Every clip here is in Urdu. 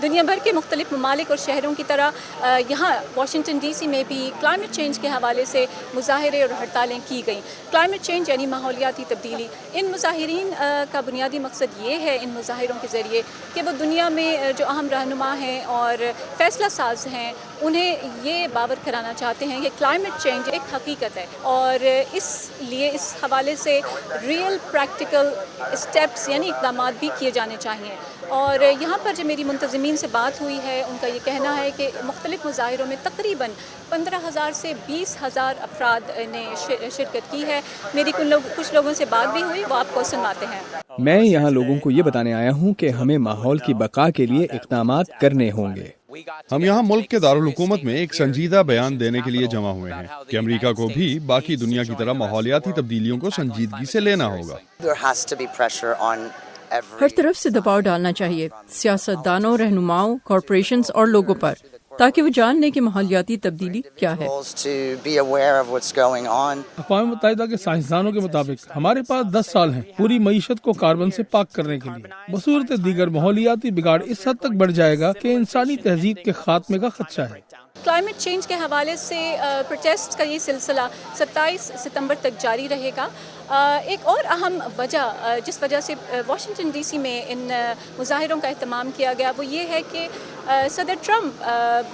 دنیا بھر کے مختلف ممالک اور شہروں کی طرح یہاں واشنگٹن ڈی سی میں بھی کلائمیٹ چینج کے حوالے سے مظاہرے اور ہڑتالیں کی گئیں۔ کلائمیٹ چینج یعنی ماحولیاتی تبدیلی، ان مظاہرین کا بنیادی مقصد یہ ہے ان مظاہروں کے ذریعے کہ وہ دنیا میں جو اہم رہنما ہیں اور فیصلہ ساز ہیں انہیں یہ باور کرانا چاہتے ہیں کہ کلائمیٹ چینج ایک حقیقت ہے، اور اس لیے اس حوالے سے ریئل پریکٹیکل اسٹیپس یعنی اقدامات بھی کیے جانے چاہیے۔ اور یہاں پر جو میری منتظمین سے بات ہوئی ہے ان کا یہ کہنا ہے کہ مختلف مظاہروں میں تقریباً 15,000 سے 20,000 افراد نے شرکت کی ہے۔ میری کچھ لوگوں سے بات بھی ہوئی، وہ آپ کو سناتے ہیں۔ میں یہاں لوگوں کو یہ بتانے آیا ہوں کہ ہمیں ماحول کی بقا کے لیے اقدامات کرنے ہوں گے۔ ہم یہاں ملک کے دارالحکومت میں ایک سنجیدہ بیان دینے کے لیے جمع ہوئے ہیں کہ امریکہ کو بھی باقی دنیا کی طرح ماحولیاتی تبدیلیوں کو سنجیدگی سے لینا ہوگا۔ ہر طرف سے دباؤ ڈالنا چاہیے، سیاست دانوں، رہنماؤں، کارپوریشنز اور لوگوں پر، تاکہ وہ جان لیں کہ ماحولیاتی تبدیلی کیا ہے۔ اقوام متحدہ کے سائنسدانوں کے مطابق ہمارے پاس 10 سال ہیں پوری معیشت کو کاربن سے پاک کرنے کے لیے۔ بصورت دیگر ماحولیاتی بگاڑ اس حد تک بڑھ جائے گا کہ انسانی تہذیب کے خاتمے کا خدشہ ہے۔ کلائمیٹ چینج کے حوالے سے پروٹیسٹ کا یہ سلسلہ 27 ستمبر تک جاری رہے گا۔ ایک اور اہم وجہ جس وجہ سے واشنگٹن ڈی سی میں ان مظاہروں کا اہتمام کیا گیا وہ یہ ہے کہ صدر ٹرمپ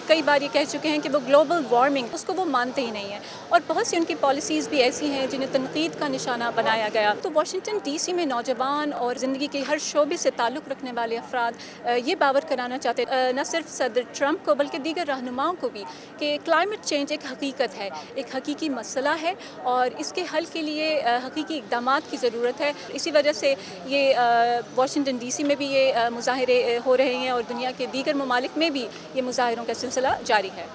کئی بار یہ کہہ چکے ہیں کہ وہ گلوبل وارمنگ اس کو وہ مانتے ہی نہیں ہیں، اور بہت سی ان کی پالیسیز بھی ایسی ہیں جنہیں تنقید کا نشانہ بنایا گیا۔ تو واشنگٹن ڈی سی میں نوجوان اور زندگی کے ہر شعبے سے تعلق رکھنے والے افراد یہ باور کرانا چاہتے نہ صرف صدر ٹرمپ کو بلکہ دیگر رہنماؤں کو بھی کہ کلائمیٹ چینج ایک حقیقت ہے، ایک حقیقی مسئلہ ہے، اور اس کے حل کے لیے حقیقی اقدامات کی ضرورت ہے۔ اسی وجہ سے یہ واشنگٹن ڈی سی میں بھی یہ مظاہرے ہو رہے ہیں، اور دنیا کے دیگر ممالک میں بھی یہ مظاہروں کا سلسلہ جاری ہے۔